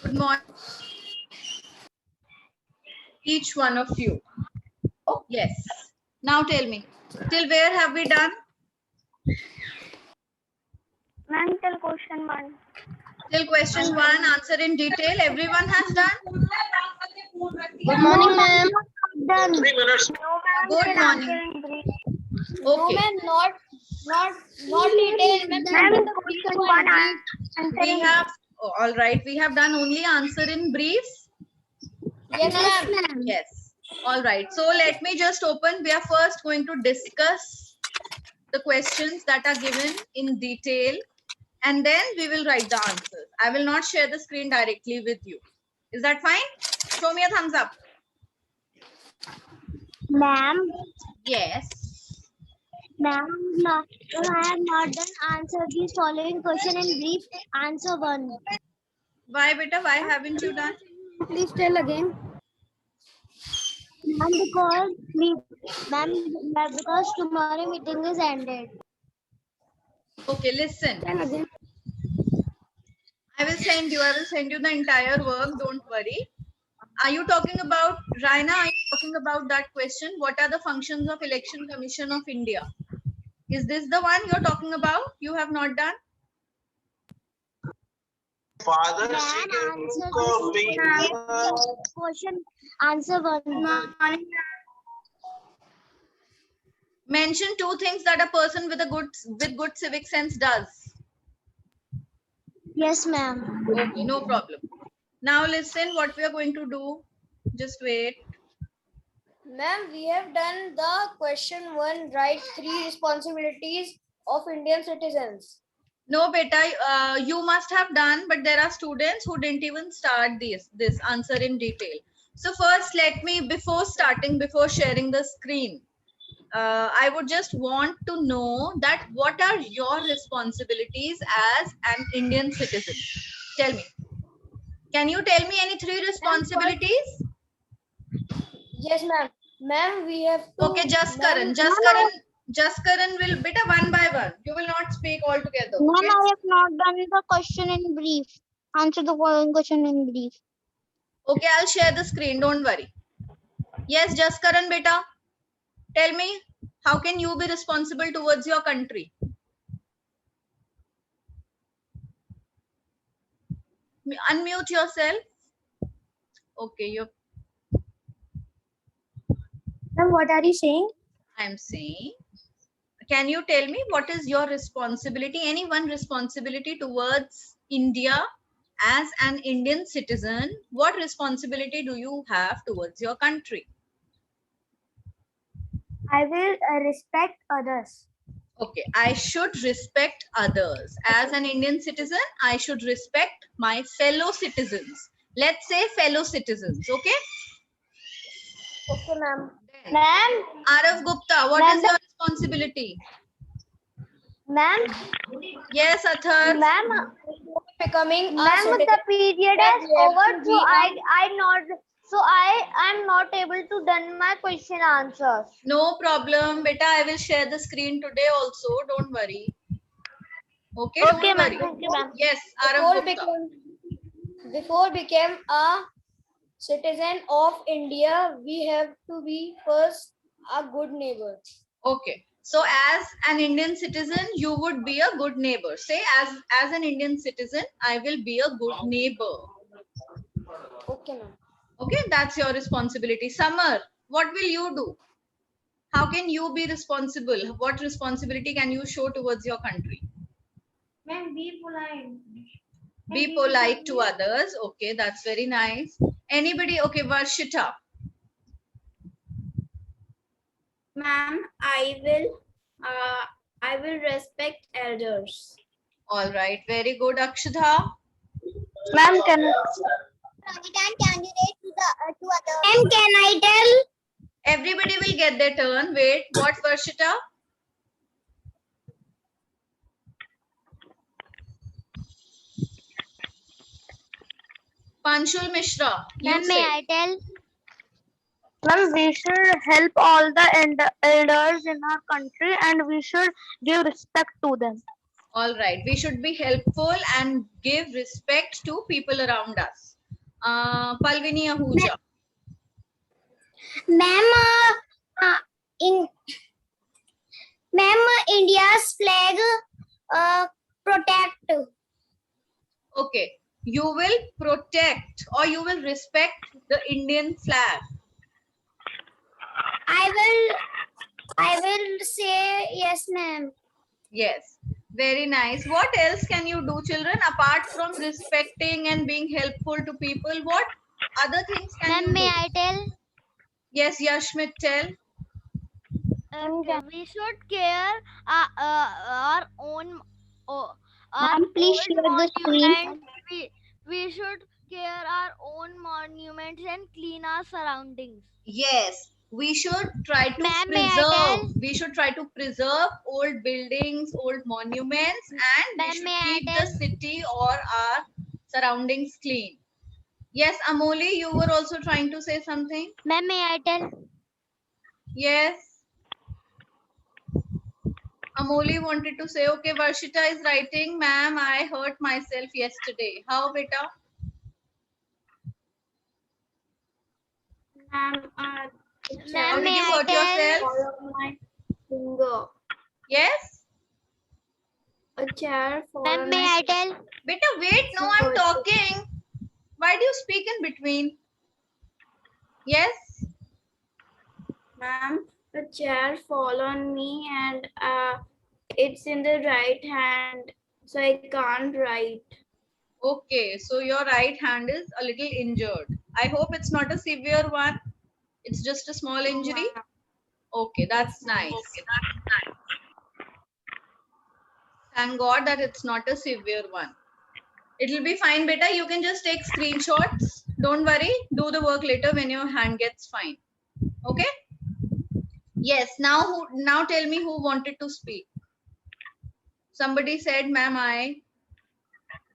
Good morning, each one of you. Oh, yes. Now tell me, till where have we done? Ma'am, till question 1. Till question 1, answer in detail. Everyone has done? Good morning, ma'am. Done. 3 minutes. No, ma'am. Good Till morning. answer in brief. Okay. Not detailed. Ma'am, question 1 answer We in have, oh, all right, we have done only answer in briefs. Yes, ma'am. Yes. All right. So let me just open. We are first going to discuss the questions that are given in detail, and then we will write the answers. I will not share the screen directly with you. Is that fine? Show me a thumbs up. Ma'am, Yes. ma'am, I have not done answer the following question in brief. Answer 1. Why, beta? Why haven't you done? Please tell again. Ma'am, because tomorrow meeting is ended. Okay, listen. Tell again. I will send you the entire work. Don't worry. Are you talking about, Raina, are you talking about that question? What are the functions of Election Commission of India? Is this the one you're talking about? You have not done? Father, Ma'am, she can answer call this me. question. Answer 1. Mention 2 things that a person with good civic sense does. Yes, ma'am. Okay, no problem. Now listen what we are going to do. Just wait. Ma'am, we have done the question 1, right? 3 responsibilities of Indian citizens. No, beta, you must have done, but there are students who didn't even start this answer in detail. So first, let me, before sharing the screen, I would just want to know that what are your responsibilities as an Indian citizen? Tell me. Can you tell me any 3 responsibilities? Yes, ma'am. Ma'am, we have to. Okay, just ma'am, Karan will, beta, one by one. You will not speak all together. Ma'am, Okay? I have not done the question in brief. Answer the following question in brief. Okay, I'll share the screen. Don't worry. Yes, just Karan, beta. Tell me, how can you be responsible towards your country? Unmute yourself. Okay, Ma'am, what are you saying? I'm saying, can you tell me what is your responsibility, any one responsibility towards India as an Indian citizen? What responsibility do you have towards your country? I will respect others. Okay, I should respect others. As an Indian citizen, I should respect my fellow citizens. Let's say fellow citizens, okay? okay, ma'am. Ma'am, Arav Gupta, what is your responsibility? ma'am, Yes, Athar. ma'am, Becoming a ma'am, citizen. the period that is we have over, to so be I am not able to done my question answers. No problem, beta. I will share the screen today also. Don't worry. Okay, Okay, don't ma'am. worry. Thank you, ma'am. Yes, Arav Before Gupta. became a citizen of India, we have to be first a good neighbor. Okay. So as an Indian citizen, you would be a good neighbor. Say as an Indian citizen, I will be a good neighbor. Okay, ma'am. Okay, that's your responsibility. Summer, what will you do? How can you be responsible? What responsibility can you show towards your country? Ma'am, be polite. Be polite to others. Okay, that's very nice. Anybody? Okay, Varshita. Ma'am, I will respect elders. All right, very good, Akshita. Ma'am, can I tell? Everybody will get their turn. Wait, what, Varshita? Panchul Mishra, you Ma'am, may say. I tell? Ma'am, we should help all the elders in our country and we should give respect to them. All right, we should be helpful and give respect to people around us. Palvini Ahuja. Ma'am, in India's flag protect. Okay. You will protect or you will respect the Indian flag. I will say yes, ma'am. Yes. Very nice. What else can you do, children? Apart from respecting and being helpful to people, what other things can you Ma'am, may do? I tell? Yes, Yashmit, tell. We should care our own our Ma'am, please old share the screen. monuments. We should care our own monuments and clean our surroundings. Yes, we should try to Ma'am, may I tell? preserve. We should try to preserve old buildings, old monuments, and we Ma'am, should may I keep the tell? city or our surroundings clean. Yes, Amoli, you were also trying to say something. Ma'am, may I tell? Yes. Amoli wanted to say, okay, Varshita is writing, ma'am, I hurt myself yesterday. How, beta? Ma'am, How Ma'am, did may you I hurt tell? yourself? follow my finger. Yes? A chair fall Ma'am, on may my I tell? Beta, wait, no, I'm talking. Why do you speak in between? Yes? Ma'am, the chair fall on me and it's in the right hand, so I can't write. Okay, so your right hand is a little injured. I hope it's not a severe one. It's just a small injury. Okay, that's nice. Thank God that it's not a severe one. It'll be fine, beta. You can just take screenshots. Don't worry. Do the work later when your hand gets fine. Okay? Yes. Now tell me who wanted to speak. Somebody said, ma'am, I.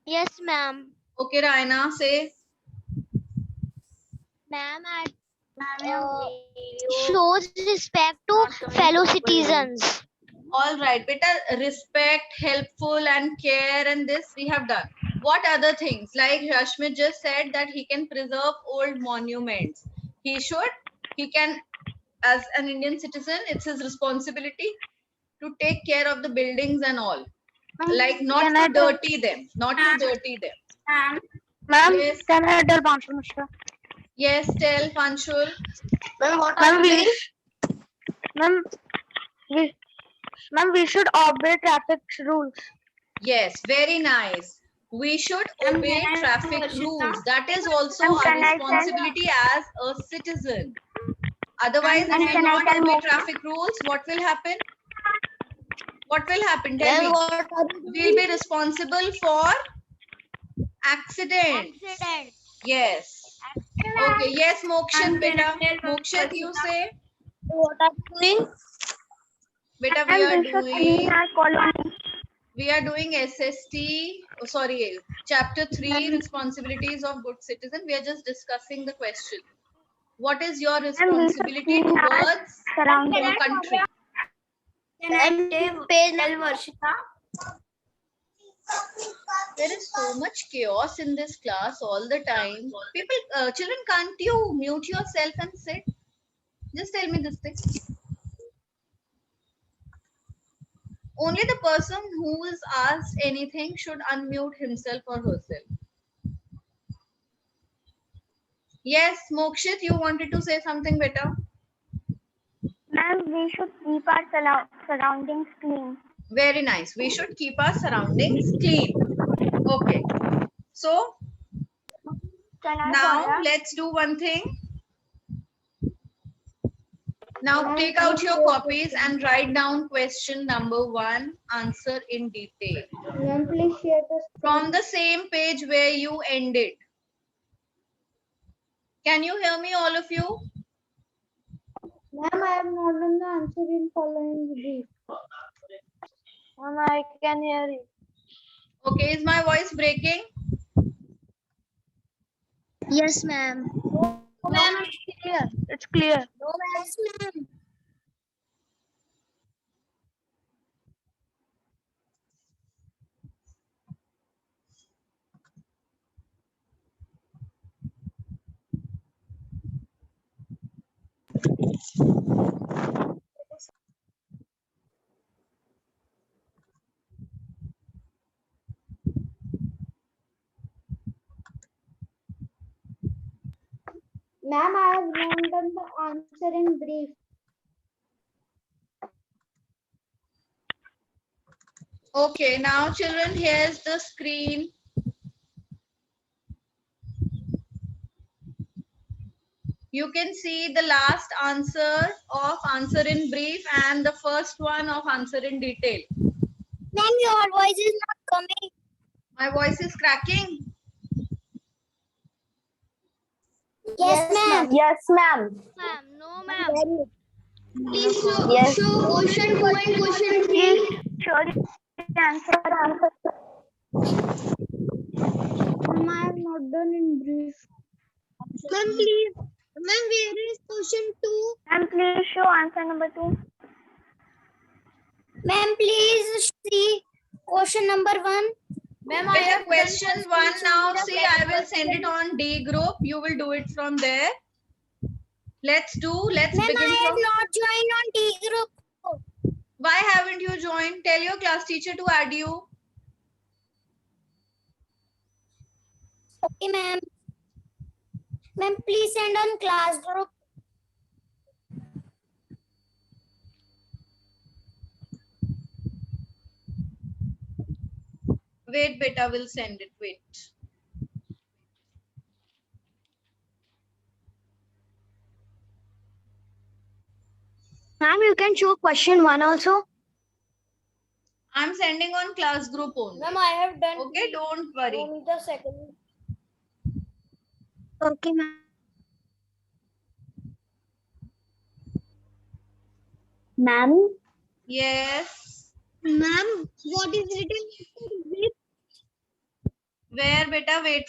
Yes, ma'am. Okay, Raina, say. Ma'am, Ma'am, shows respect to fellow citizens. All right, beta, respect, helpful, and care, and this we have done. What other things? Like Rashmit just said that he can preserve old monuments. He can, as an Indian citizen, it's his responsibility to take care of the buildings and all. Like not Can to I tell- dirty them, not to dirty them. Ma'am, Yes. can I tell Panshu Mishra? Yes, tell Panchul. Ma'am, we should obey traffic rules. Yes, very nice. We should obey traffic rules. That is also And our can I tell- responsibility as a citizen. Otherwise, And if we can I not tell obey more? traffic rules, what will happen? What will happen? Tell me. We'll be responsible for accidents. Accident. Yes. Okay. Yes, Mokshat, beta. Mokshat, you say. What are you doing? Beta, And we should clean our colony. we are doing SST. Oh, sorry, chapter 3, responsibilities of good citizen. We are just discussing the question. What is your responsibility clean our towards surroundings. your country? Can I tell Varshita? There is so much chaos in this class all the time. Children, can't you mute yourself and sit? Just tell me this thing. Only the person who is asked anything should unmute himself or herself. Yes, Mokshit, you wanted to say something better? Ma'am, we should keep our surroundings clean. Very nice. We should keep our surroundings clean. Okay. So Can I now follow? let's do one thing. Now take out your copies and write down question number 1, answer in detail. Ma'am, please share the From the same page where you ended. Can you hear me, all of you? Ma'am, I have not done the answer in following brief. Ma'am, I can hear you. Okay, is my voice breaking? Yes, ma'am. Ma'am, it's clear. It's clear. No, ma'am. Ma'am, I have written the answer in brief. Okay, now children, here's the screen. You can see the last answer of answer in brief and the first one of answer in detail. Ma'am, your voice is not coming. My voice is cracking. Yes, ma'am. Yes, ma'am. Ma'am, no ma'am. Please show, Yes. show question 2 and question 3. Sure, answer. Ma'am, I have not done in brief. Ma'am, please. Ma'am, where is question 2? Ma'am, please show answer number 2. Ma'am, please see question number 1. Ma'am, I Beta, have question done one question now. zero. See, I will send it on D group. You will do it from there. Let's Ma'am, begin I have from. not joined on D group. Why haven't you joined? Tell your class teacher to add you. Okay, ma'am. Ma'am, please send on class group. Wait, beta, will send it. Wait. Ma'am, you can show question 1 also. I'm sending on class group only. Ma'am, I have done. Okay, don't worry. Show me the second. Okay, ma'am. Ma'am, Yes. Ma'am, what is written with? Where, beta? Wait.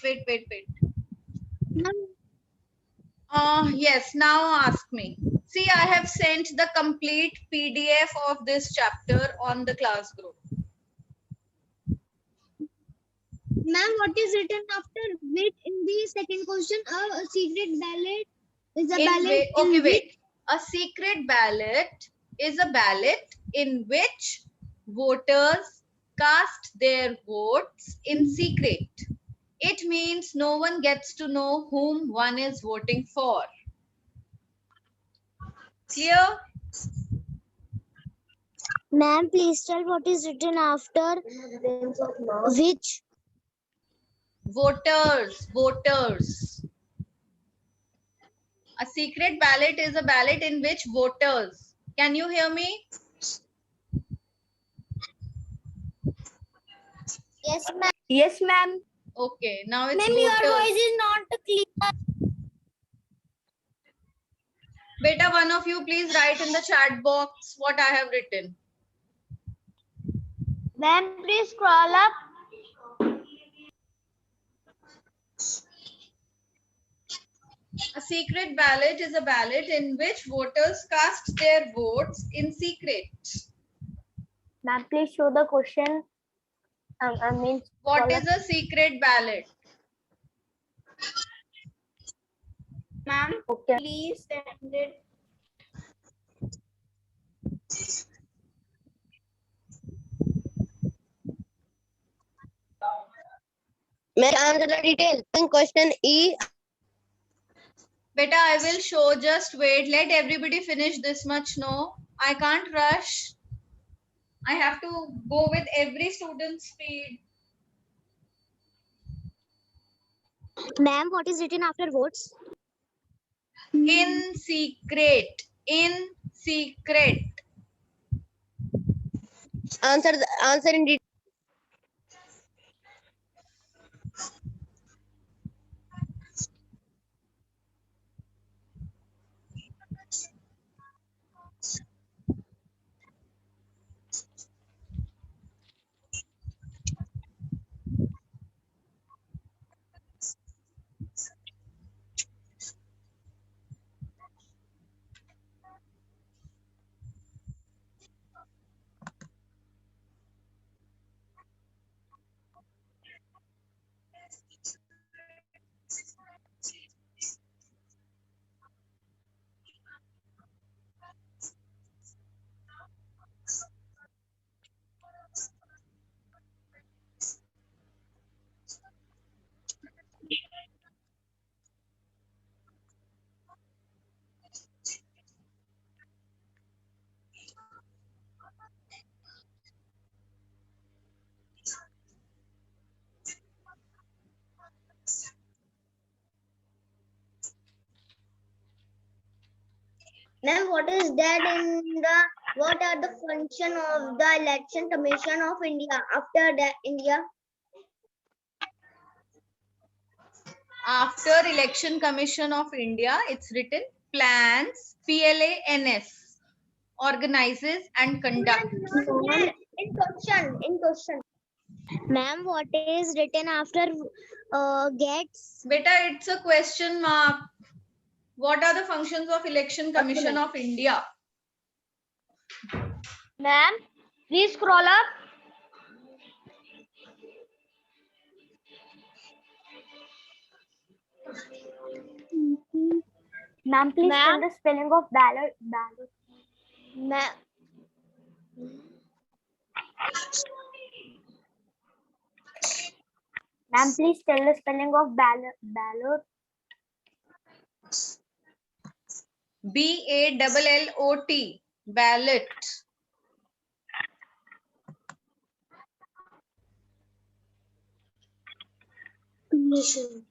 Ma'am, Yes, now ask me. See, I have sent the complete PDF of this chapter on the class group. Ma'am, what is written after which in the second question? A secret ballot is a ballot Okay, in wait. A secret ballot is a ballot in which voters cast their votes in secret. It means no one gets to know whom one is voting for. Clear? Ma'am, please tell what is written after which. Voters. A secret ballot is a ballot in which voters. Can you hear me? Yes, ma'am. yes, ma'am. Okay, now it's Ma'am, your voters. voice is not clear. Beta, one of you please write in the chat box what I have written. Ma'am, please scroll up. A secret ballot is a ballot in which voters cast their votes in secret. Ma'am, please show the question. I mean, What scroll is a secret ballot? Ma'am, Okay. please send it. May I answer the detail? In question E, Beta, I will show. Just wait. Let everybody finish this much. No, I can't rush. I have to go with every student's speed. Ma'am, what is written after votes? In secret. In secret. answer in detail. Ma'am, what is that what are the function of the Election Commission of India after that India? After Election Commission of India, it's written plans, PLANS, organizes and conducts. In question. Ma'am, what is written after gets? Beta, it's a question mark. What are the functions of Election Commission of India? Ma'am, please scroll up. Ma'am, please tell the spelling of ballot. Ma'am, Ma'am, please tell the spelling of ballot. BALLOT, ballot. commission.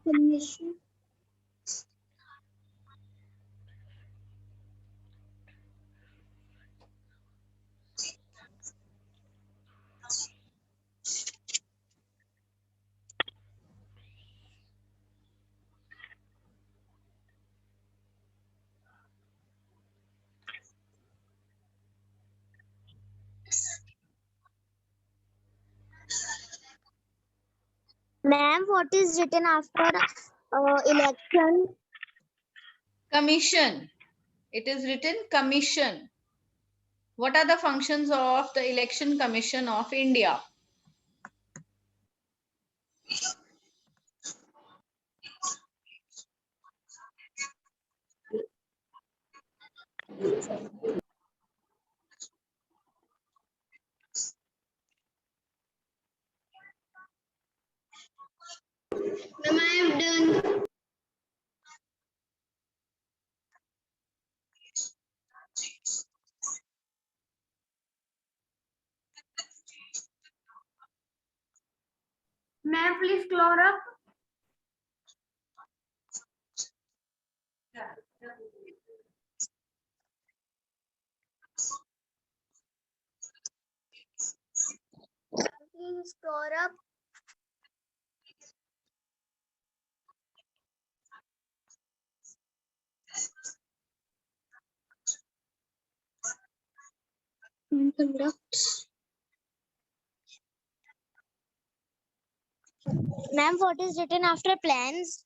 Commission. Ma'am, what is written after election? Commission. It is written commission. What are the functions of the Election Commission of India? Ma'am, I have done. Ma'am, please scroll up. Please scroll up. Conduct. Ma'am, what is written after plans?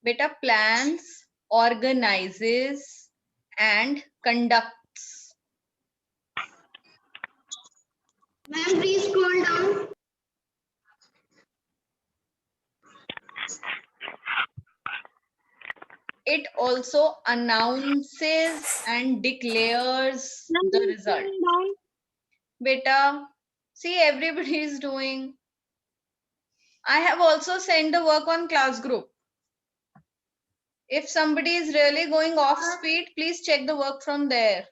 Beta, plans, organizes and conducts. Ma'am, please scroll down. It also announces and declares the result. Beta, see, everybody is doing. I have also sent the work on class group. If somebody is really going off speed, please check the work from there.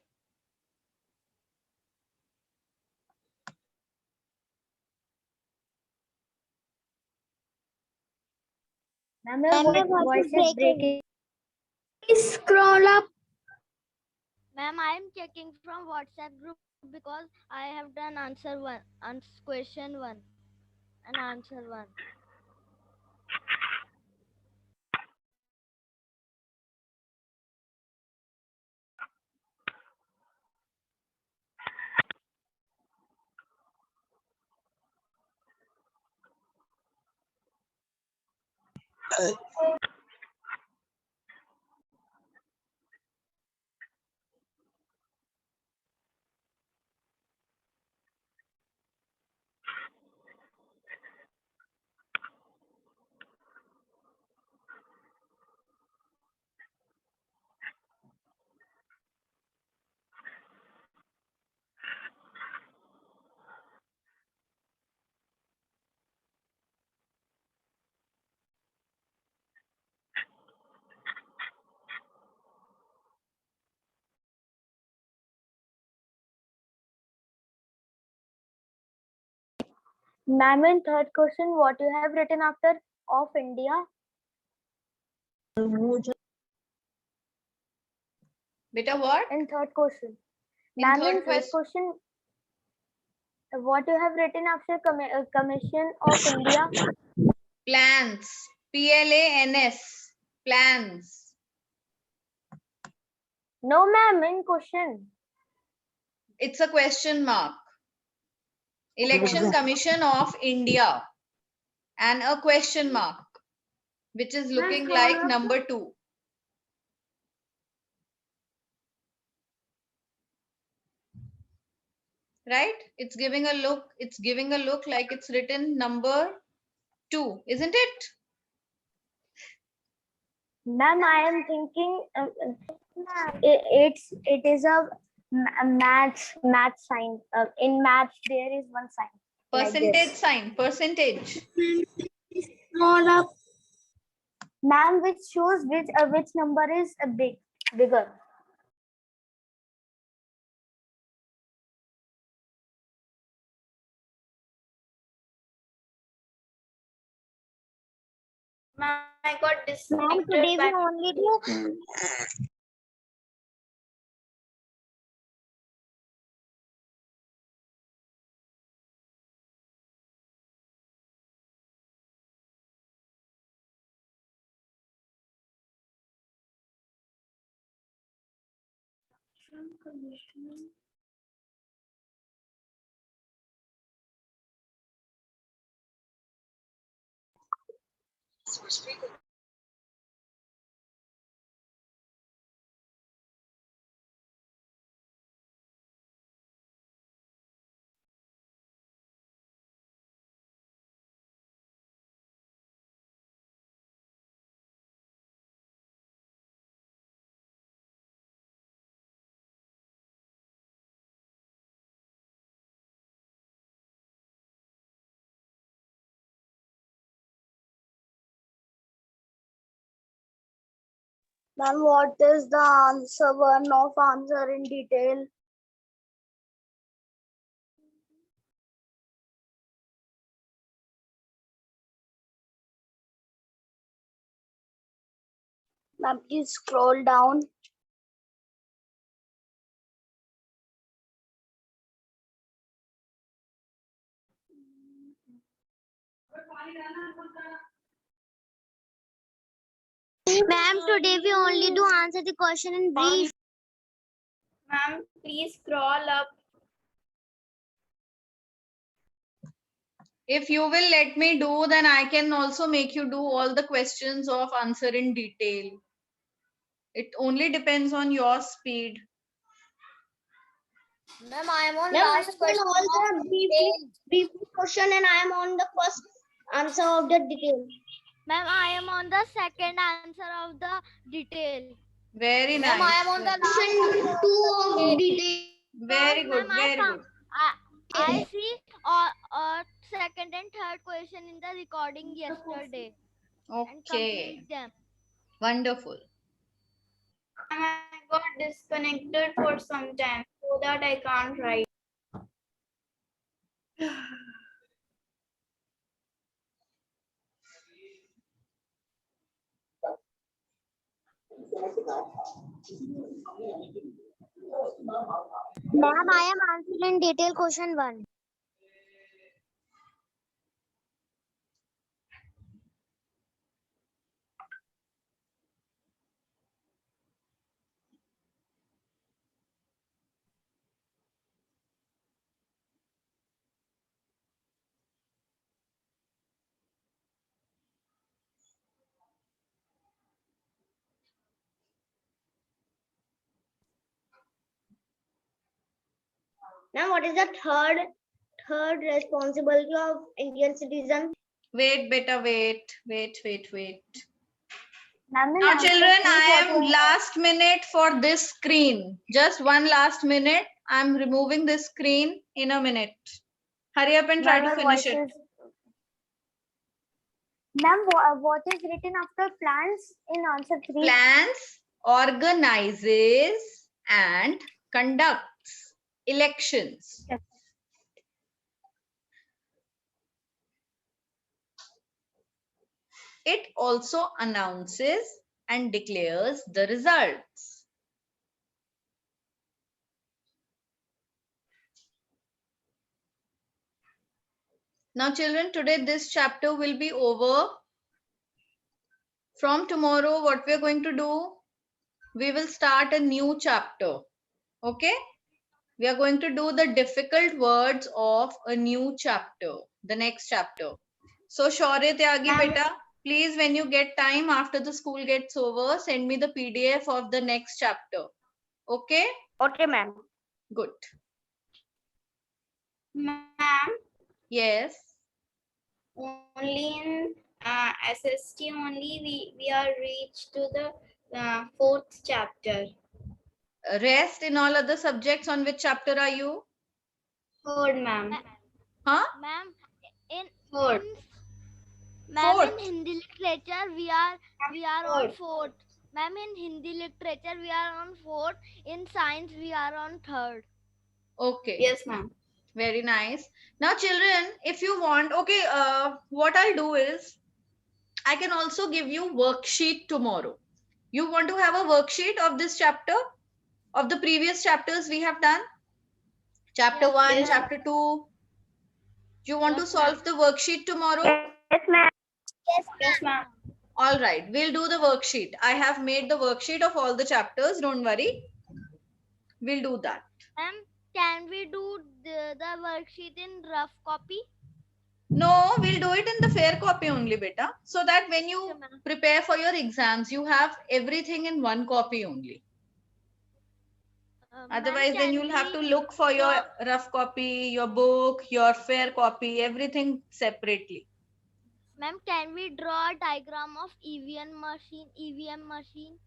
Ma'am, your voice is breaking. Please scroll up. Ma'am, I am checking from WhatsApp group because I have done answer one, question one, and answer one. Ma'am, in third question, what you have written after of India? Beta, what? In third question. In Ma'am, third in third question, what you have written after Commission of India? Plans. PLANS. Plans. No, ma'am, in question. It's a question mark. Election Commission of India. And a question mark, which is looking like number 2. Right? It's giving a look like it's written number 2, isn't it? Ma'am, I am thinking it is a math sign. In maths, there is one sign. like Percentage this. sign, percentage. Ma'am, which shows which number is bigger. I got Ma'am, disconnected. today we by- only do Ma'am, what is the answer one of answer in detail? Ma'am, please scroll down. Ma'am, today we only do answer the question in brief. Ma'am, please scroll up. If you will let me do, then I can also make you do all the questions of answer in detail. It only depends on your speed. Ma'am, I am on Ma'am, last question. all the brief question and I am on the first answer of the detail. Ma'am, I am on the second answer of the detail. Very nice. Ma'am, I am on the Question last 2 of detail. Very good, Ma'am, very good. I see second and third question in the recording yesterday and Okay, complete them. wonderful. I got disconnected for some time so that I can't write. Ma'am, I am answering detail question 1. Now, what is the third responsibility of Indian citizen? Wait, beta, wait. Ma'am, in Now, answer children, three, I what am you- last minute for this screen. Just one last minute. I'm removing this screen in a minute. Hurry up and try Ma'am, to your finish voice it. is- Ma'am, what is written after plans in answer 3? Plans, organizes, and conducts elections. Yes. It also announces and declares the results. Now children, today this chapter will be over. From tomorrow, what we are going to do, we will start a new chapter. Okay? We are going to do the difficult words of a new chapter, the next chapter. So Shaurya Tyagi beta, please when you get time after the school gets over, send me the PDF of the next chapter. Okay? Okay, ma'am. Good. Ma'am, Yes. only in SST only we are reached to the fourth chapter. Rest in all other subjects, on which chapter are you? Third, ma'am. Huh? Ma'am, in Third. ma'am in Fourth. Hindi literature we are on Fourth. fourth. Ma'am, in Hindi literature we are on fourth. In science we are on third. Okay. Yes, ma'am. Very nice. Now children, if you want, okay, what I'll do is, I can also give you worksheet tomorrow. You want to have a worksheet of this chapter, of the previous chapters we have done? Chapter Yes, 1, yes, chapter 2. You want to Yes, solve the worksheet tomorrow? Yes, ma'am. yes, ma'am. All right, we'll do the worksheet. I have made the worksheet of all the chapters. Don't worry. We'll do that. Ma'am, can we do the worksheet in rough copy? No, we'll do it in the fair copy only, beta. So that when Okay, you ma'am. prepare for your exams, you have everything in one copy only. Ma'am, Otherwise, then can you'll have to we look for your draw- rough copy, your book, your fair copy, everything separately. Ma'am, can we draw a diagram of EVM machine?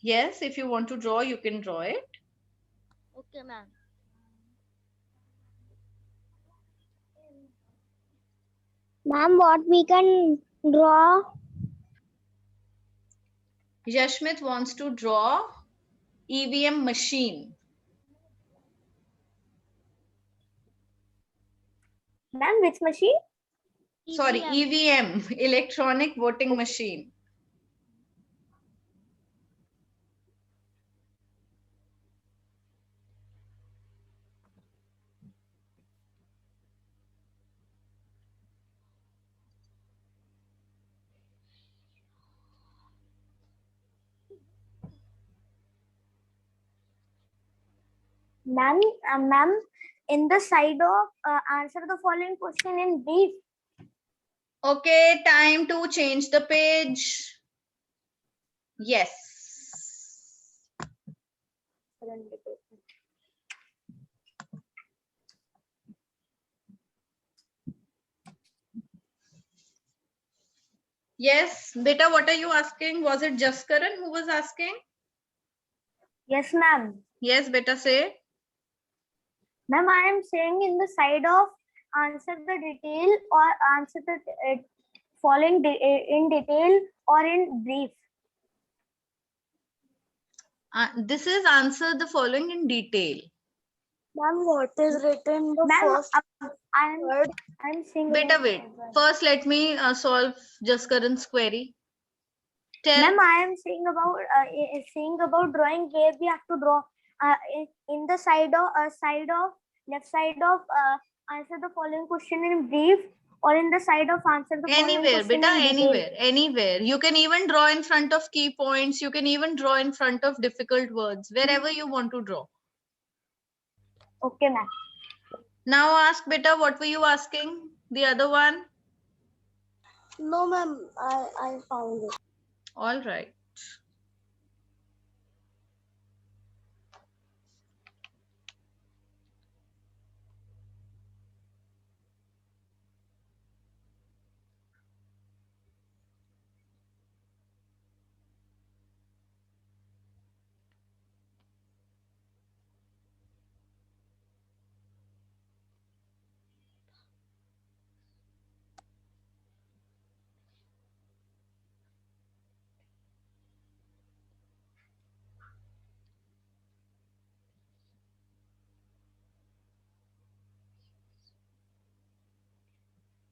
Yes, if you want to draw, you can draw it. Okay, ma'am. Ma'am, what we can draw? Yashmit wants to draw EVM machine. Ma'am, which machine? Sorry, EVM, electronic voting machine. Ma'am, in the side of answer the following question in brief. Okay, time to change the page. Yes. Yes, beta, what are you asking? Was it Jaskaran who was asking? Yes, ma'am. Yes, beta, say. Ma'am, I am saying in the side of answer the detail or answer the following in detail or in brief. This is answer the following in detail. Ma'am, what is written the first? I'm saying. Beta, wait. First, let me solve Jaskaran's query. Tell. Ma'am, I am saying about drawing where we have to draw in the side of left side of answer the following question in brief or in the side of answer the following Anywhere, question beta, in detail. anywhere, anywhere. You can even draw in front of key points. You can even draw in front of difficult words, wherever you want to draw. Okay, ma'am. Now ask, beta, what were you asking? The other one? No, ma'am. I found it. All right.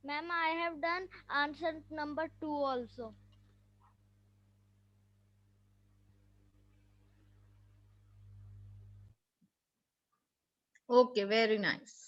Ma'am, I have done answer number 2 also. Okay, very nice.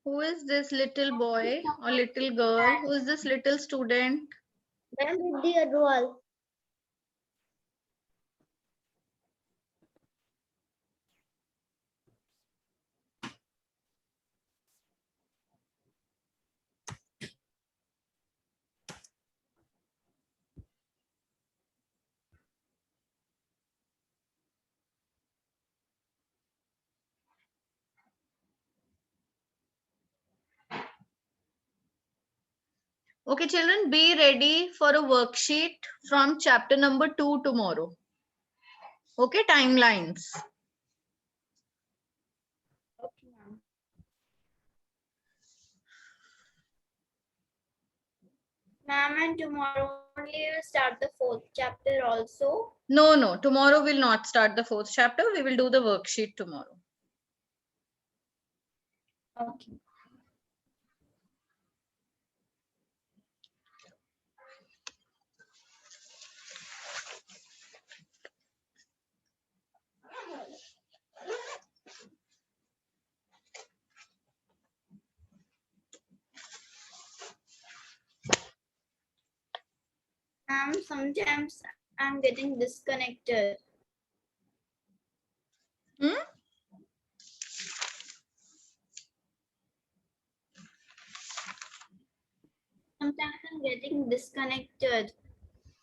Who is this little boy or little girl? Who is this little student? Ma'am, Riddhi Agrawal. Okay, children, be ready for a worksheet from chapter number 2 tomorrow. Okay, timelines. Okay, ma'am. Ma'am, and tomorrow only will start the 4th chapter also. No, tomorrow we'll not start the 4th chapter. We will do the worksheet tomorrow. Okay. Ma'am, sometimes I'm getting disconnected. Hmm? Sometimes I'm getting disconnected.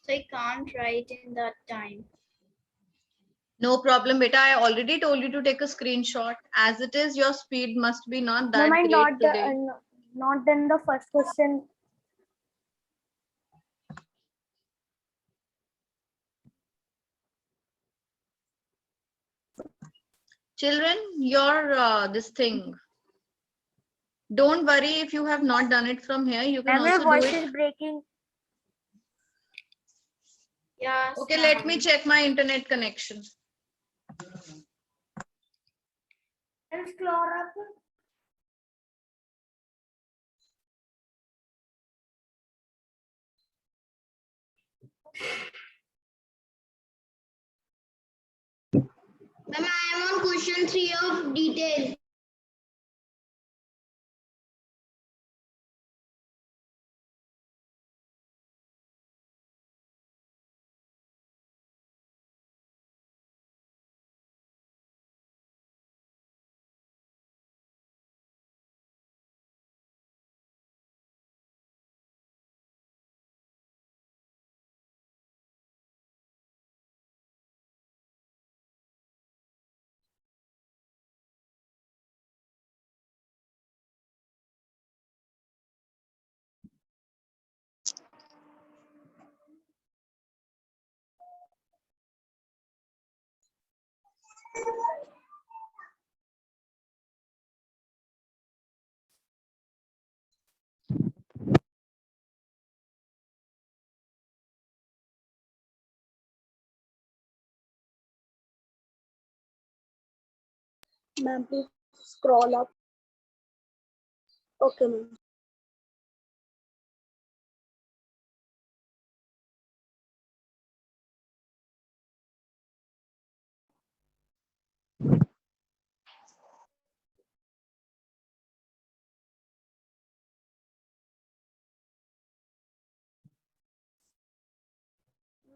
So I can't write in that time. No problem, beta. I already told you to take a screenshot. As it is, your speed must be not that Ma'am, I great today. not done the first question. Children, this thing. Don't worry if you have not done it from here. You can Ma'am, your also do voice it. is breaking. Yes. Okay, let me ma'am. check my internet connection. Explore up. Ma'am, I am on question 3 of detail. Ma'am, please scroll up. Okay, ma'am.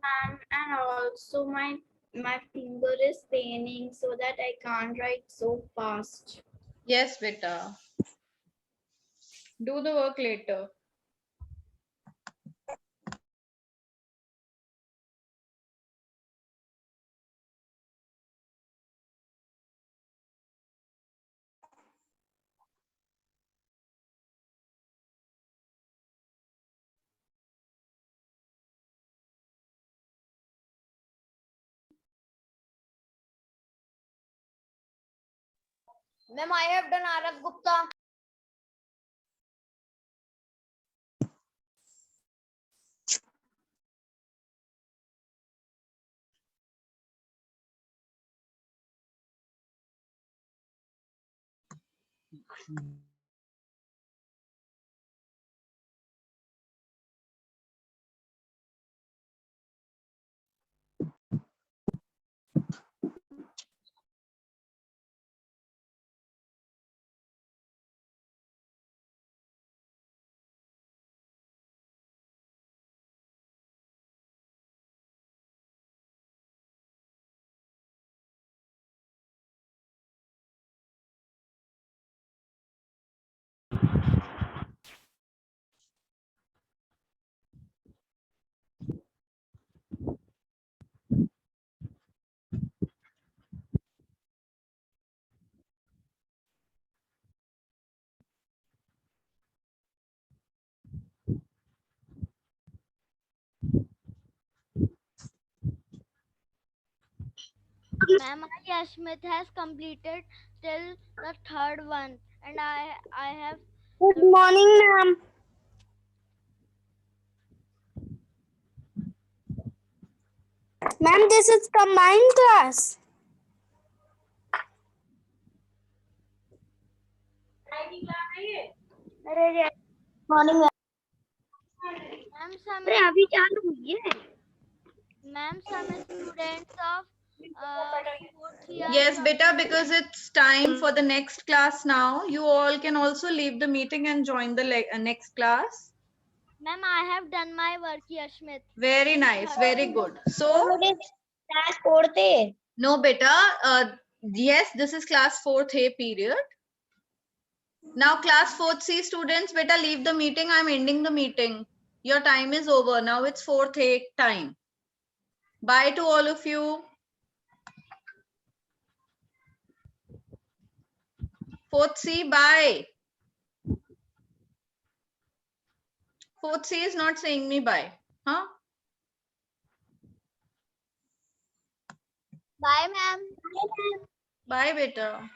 Ma'am, and also my finger is paining so that I can't write so fast. Yes, beta. Do the work later. Ma'am, I have done Arav Gupta. Ma'am, Yashmit has completed till the third one, and I have. Good morning, ma'am. Ma'am, this is combined class. Morning, ma'am. Ma'am, some अरे अभी चालू हुई है. ma'am, some students of fourth year. Yes, beta, because it's time for the next class now. You all can also leave the meeting and join the next class. Ma'am, I have done my work, Yashmit. Very nice, very good. So, Class 4th A. no, beta, yes, this is class 4th A period. Now, class 4th C students, beta, leave the meeting. I'm ending the meeting. Your time is over. Now it's 4th A time. Bye to all of you. 4th C, bye. 4th C is not saying me bye. Huh? Bye, ma'am. Bye, beta.